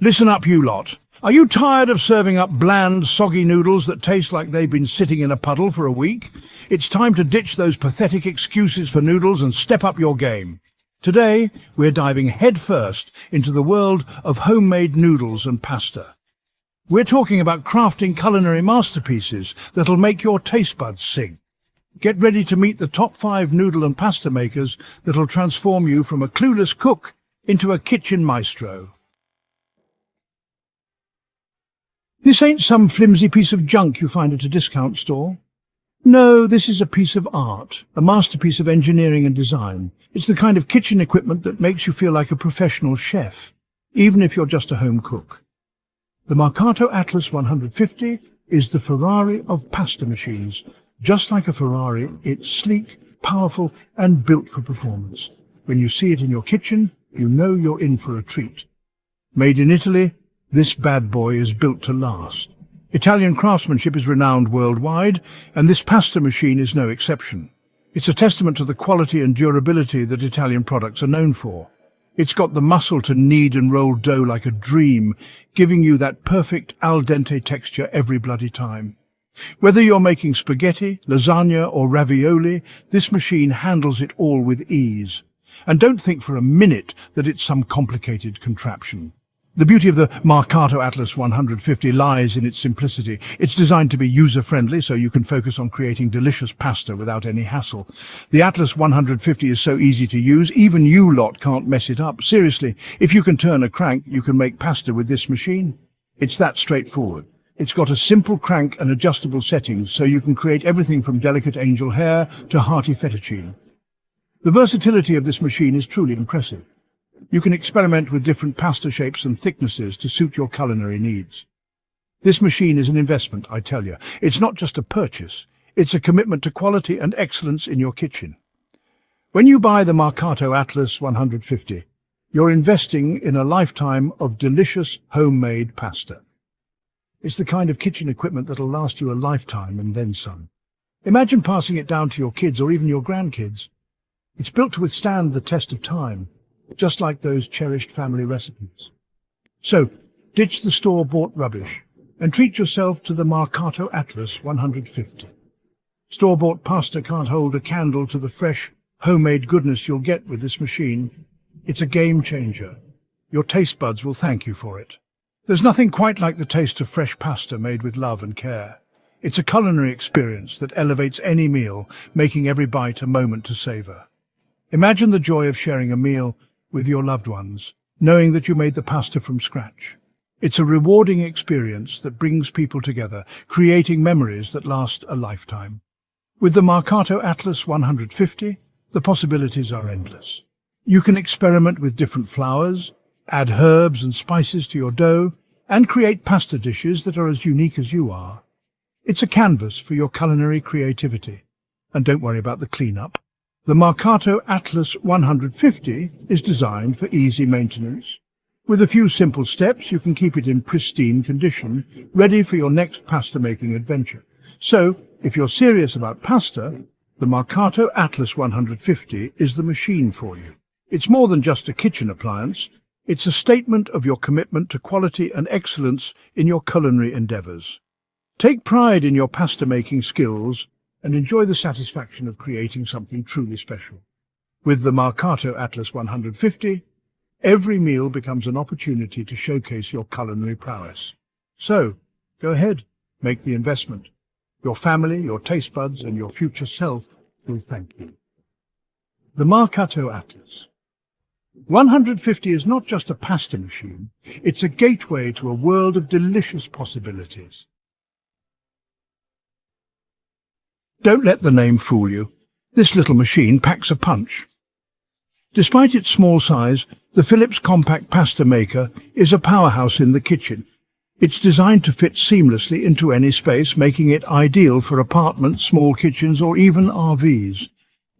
Listen up, you lot. Are you tired of serving up bland, soggy noodles that taste like they've been sitting in a puddle for a week? It's time to ditch those pathetic excuses for noodles and step up your game. Today, we're diving headfirst into the world of homemade noodles and pasta. We're talking about crafting culinary masterpieces that'll make your taste buds sing. Get ready to meet the top 5 noodle and pasta makers that'll transform you from a clueless cook into a kitchen maestro. This ain't some flimsy piece of junk you find at a discount store. No, this is a piece of art, a masterpiece of engineering and design. It's the kind of kitchen equipment that makes you feel like a professional chef, even if you're just a home cook. The Mercato Atlas 150 is the Ferrari of pasta machines. Just like a Ferrari, it's sleek, powerful, and built for performance. When you see it in your kitchen, you know you're in for a treat. Made in Italy, this bad boy is built to last. Italian craftsmanship is renowned worldwide, and this pasta machine is no exception. It's a testament to the quality and durability that Italian products are known for. It's got the muscle to knead and roll dough like a dream, giving you that perfect al dente texture every bloody time. Whether you're making spaghetti, lasagna, or ravioli, this machine handles it all with ease. And don't think for a minute that it's some complicated contraption. The beauty of the Mercato Atlas 150 lies in its simplicity. It's designed to be user-friendly, so you can focus on creating delicious pasta without any hassle. The Atlas 150 is so easy to use, even you lot can't mess it up. Seriously, if you can turn a crank, you can make pasta with this machine. It's that straightforward. It's got a simple crank and adjustable settings, so you can create everything from delicate angel hair to hearty fettuccine. The versatility of this machine is truly impressive. You can experiment with different pasta shapes and thicknesses to suit your culinary needs. This machine is an investment, I tell you. It's not just a purchase. It's a commitment to quality and excellence in your kitchen. When you buy the Mercato Atlas 150, you're investing in a lifetime of delicious homemade pasta. It's the kind of kitchen equipment that'll last you a lifetime and then some. Imagine passing it down to your kids or even your grandkids. It's built to withstand the test of time, just like those cherished family recipes. So, ditch the store-bought rubbish and treat yourself to the Mercato Atlas 150. Store-bought pasta can't hold a candle to the fresh, homemade goodness you'll get with this machine. It's a game changer. Your taste buds will thank you for it. There's nothing quite like the taste of fresh pasta made with love and care. It's a culinary experience that elevates any meal, making every bite a moment to savor. Imagine the joy of sharing a meal with your loved ones, knowing that you made the pasta from scratch. It's a rewarding experience that brings people together, creating memories that last a lifetime. With the Mercato Atlas 150, the possibilities are endless. You can experiment with different flours, add herbs and spices to your dough, and create pasta dishes that are as unique as you are. It's a canvas for your culinary creativity. And don't worry about the cleanup. The Mercato Atlas 150 is designed for easy maintenance. With a few simple steps, you can keep it in pristine condition, ready for your next pasta-making adventure. So, if you're serious about pasta, the Mercato Atlas 150 is the machine for you. It's more than just a kitchen appliance. It's a statement of your commitment to quality and excellence in your culinary endeavors. Take pride in your pasta-making skills and enjoy the satisfaction of creating something truly special. With the Mercato Atlas 150, every meal becomes an opportunity to showcase your culinary prowess. So, go ahead, make the investment. Your family, your taste buds, and your future self will thank you. The Mercato Atlas 150 is not just a pasta machine, it's a gateway to a world of delicious possibilities. Don't let the name fool you. This little machine packs a punch. Despite its small size, the Phillips compact pasta maker is a powerhouse in the kitchen. It's designed to fit seamlessly into any space, making it ideal for apartments, small kitchens, or even RVs.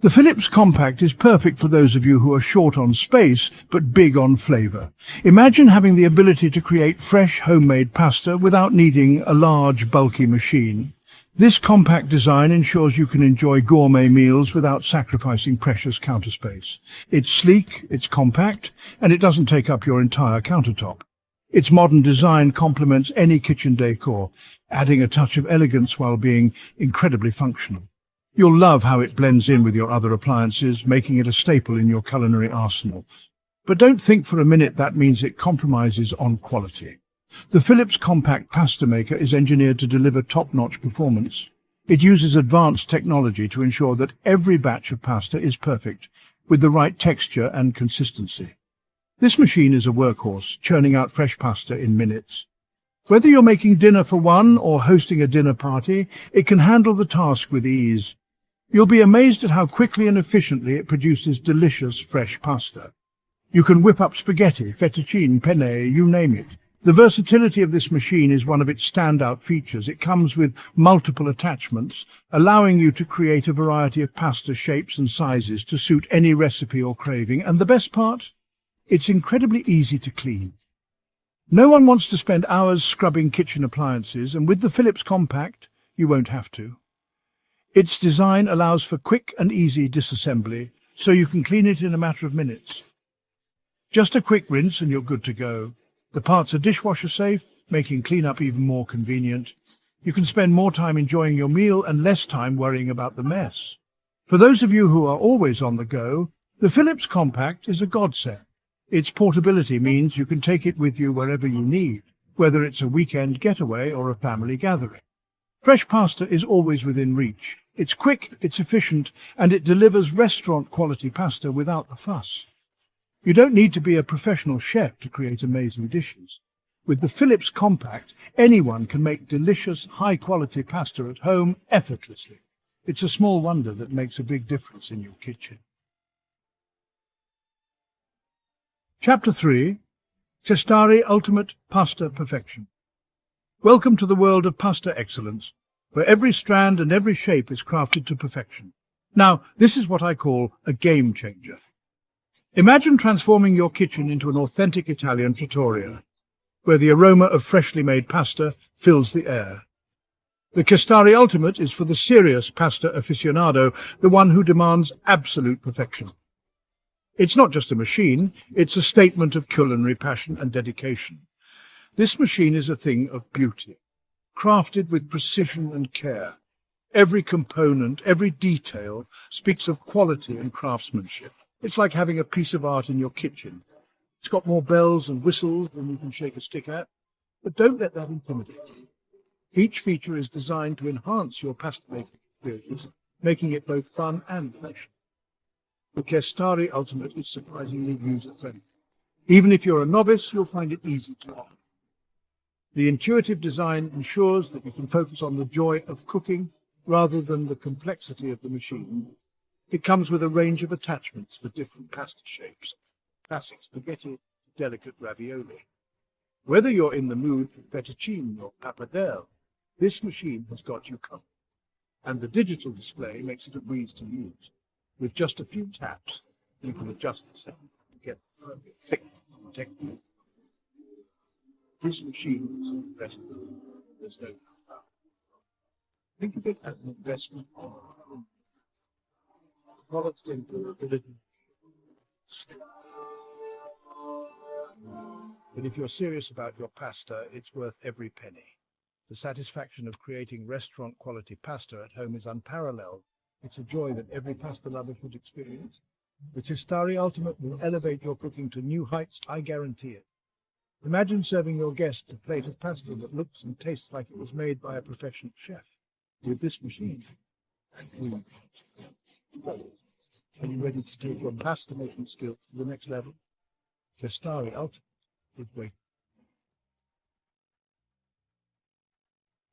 The Phillips Compact is perfect for those of you who are short on space but big on flavor. Imagine having the ability to create fresh homemade pasta without needing a large, bulky machine. This compact design ensures you can enjoy gourmet meals without sacrificing precious counter space. It's sleek, it's compact, and it doesn't take up your entire countertop. Its modern design complements any kitchen decor, adding a touch of elegance while being incredibly functional. You'll love how it blends in with your other appliances, making it a staple in your culinary arsenal. But don't think for a minute that means it compromises on quality. The Phillips compact pasta maker is engineered to deliver top-notch performance. It uses advanced technology to ensure that every batch of pasta is perfect, with the right texture and consistency. This machine is a workhorse, churning out fresh pasta in minutes. Whether you're making dinner for one or hosting a dinner party, it can handle the task with ease. You'll be amazed at how quickly and efficiently it produces delicious fresh pasta. You can whip up spaghetti, fettuccine, penne, you name it. The versatility of this machine is one of its standout features. It comes with multiple attachments, allowing you to create a variety of pasta shapes and sizes to suit any recipe or craving. And the best part? It's incredibly easy to clean. No one wants to spend hours scrubbing kitchen appliances, and with the Phillips Compact, you won't have to. Its design allows for quick and easy disassembly, so you can clean it in a matter of minutes. Just a quick rinse and you're good to go. The parts are dishwasher safe, making cleanup even more convenient. You can spend more time enjoying your meal and less time worrying about the mess. For those of you who are always on the go, the Phillips Compact is a godsend. Its portability means you can take it with you wherever you need, whether it's a weekend getaway or a family gathering. Fresh pasta is always within reach. It's quick, it's efficient, and it delivers restaurant-quality pasta without the fuss. You don't need to be a professional chef to create amazing dishes. With the Phillips Compact, anyone can make delicious, high-quality pasta at home effortlessly. It's a small wonder that makes a big difference in your kitchen. Chapter 3. Cuisinart Ultimate Pasta Perfection. Welcome to the world of pasta excellence, where every strand and every shape is crafted to perfection. Now, this is what I call a game changer. Imagine transforming your kitchen into an authentic Italian trattoria, where the aroma of freshly made pasta fills the air. The Cuisinart Ultimate is for the serious pasta aficionado, the one who demands absolute perfection. It's not just a machine, it's a statement of culinary passion and dedication. This machine is a thing of beauty, crafted with precision and care. Every component, every detail speaks of quality and craftsmanship. It's like having a piece of art in your kitchen. It's got more bells and whistles than you can shake a stick at, but don't let that intimidate you. Each feature is designed to enhance your pasta-making experience, making it both fun and pleasure. The Cuisinart Ultimate is surprisingly user-friendly. Even if you're a novice, you'll find it easy to operate. The intuitive design ensures that you can focus on the joy of cooking rather than the complexity of the machine. It comes with a range of attachments for different pasta shapes, classic spaghetti to delicate ravioli. Whether you're in the mood for fettuccine or pappardelle, this machine has got you covered. And the digital display makes it a breeze to use. With just a few taps, you can adjust the setting to get the perfect thick texture. This machine is impressive. There's no doubt. Think of it as an investment in quality and durability. But if you're serious about your pasta, it's worth every penny. The satisfaction of creating restaurant-quality pasta at home is unparalleled. It's a joy that every pasta lover should experience. The Cuisinart Ultimate will elevate your cooking to new heights, I guarantee it. Imagine serving your guests a plate of pasta that looks and tastes like it was made by a professional chef. With this machine, are you ready to take your pasta making skills to the next level? Cuisinart Ultimate is waiting.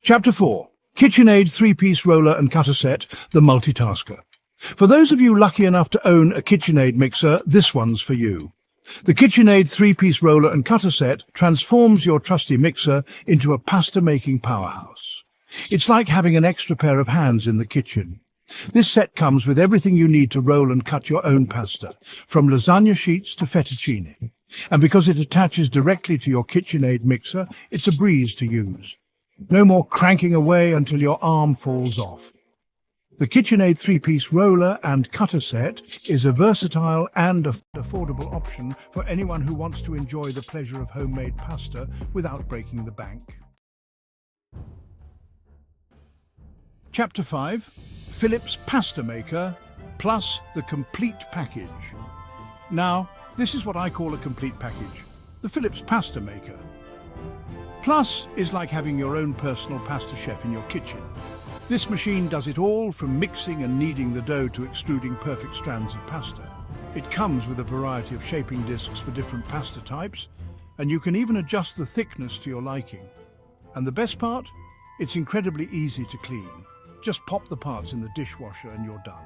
Chapter 4. KitchenAid 3-piece roller and cutter set, the multitasker. For those of you lucky enough to own a KitchenAid mixer, this one's for you. The KitchenAid 3-piece roller and cutter set transforms your trusty mixer into a pasta-making powerhouse. It's like having an extra pair of hands in the kitchen. This set comes with everything you need to roll and cut your own pasta, from lasagna sheets to fettuccine. And because it attaches directly to your KitchenAid mixer, it's a breeze to use. No more cranking away until your arm falls off. The KitchenAid 3-piece roller and cutter set is a versatile and affordable option for anyone who wants to enjoy the pleasure of homemade pasta without breaking the bank. Chapter 5. Phillips Pasta Maker plus the complete package. Now, this is what I call a complete package. The Phillips Pasta Maker. Plus is like having your own personal pasta chef in your kitchen. This machine does it all, from mixing and kneading the dough to extruding perfect strands of pasta. It comes with a variety of shaping discs for different pasta types, and you can even adjust the thickness to your liking. And the best part? It's incredibly easy to clean. Just pop the parts in the dishwasher and you're done.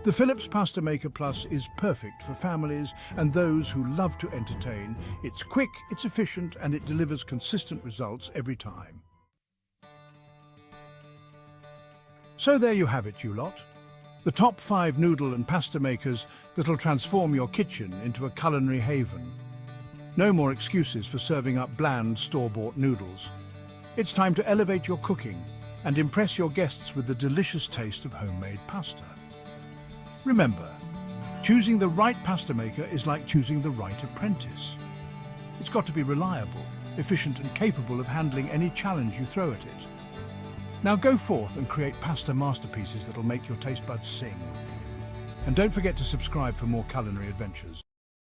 The Phillips Pasta Maker Plus is perfect for families and those who love to entertain. It's quick, it's efficient, and it delivers consistent results every time. So there you have it, you lot. The top 5 noodle and pasta makers that'll transform your kitchen into a culinary haven. No more excuses for serving up bland store-bought noodles. It's time to elevate your cooking and impress your guests with the delicious taste of homemade pasta. Remember, choosing the right pasta maker is like choosing the right apprentice. It's got to be reliable, efficient, and capable of handling any challenge you throw at it. Now go forth and create pasta masterpieces that'll make your taste buds sing. And don't forget to subscribe for more culinary adventures.